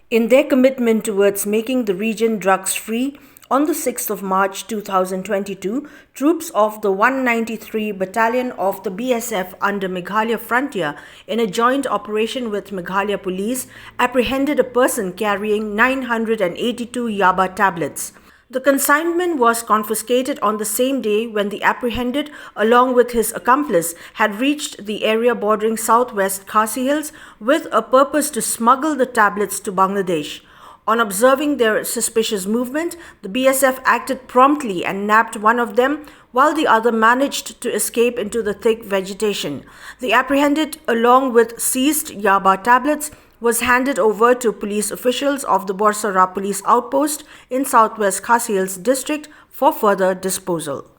In their commitment towards making the region drugs-free, on the 6th of March 2022, troops of the 193 Battalion of the BSF under Meghalaya Frontier, in a joint operation with Meghalaya Police, apprehended a person carrying 982 Yaba tablets. The consignment was confiscated on the same day when the apprehended, along with his accomplice, had reached the area bordering southwest Khasi Hills with a purpose to smuggle the tablets to Bangladesh. On observing their suspicious movement, the BSF acted promptly and nabbed one of them, while the other managed to escape into the thick vegetation. The apprehended, along with seized Yaba tablets, was handed over to police officials of the Borsara police outpost in southwest Khasi Hills district for further disposal.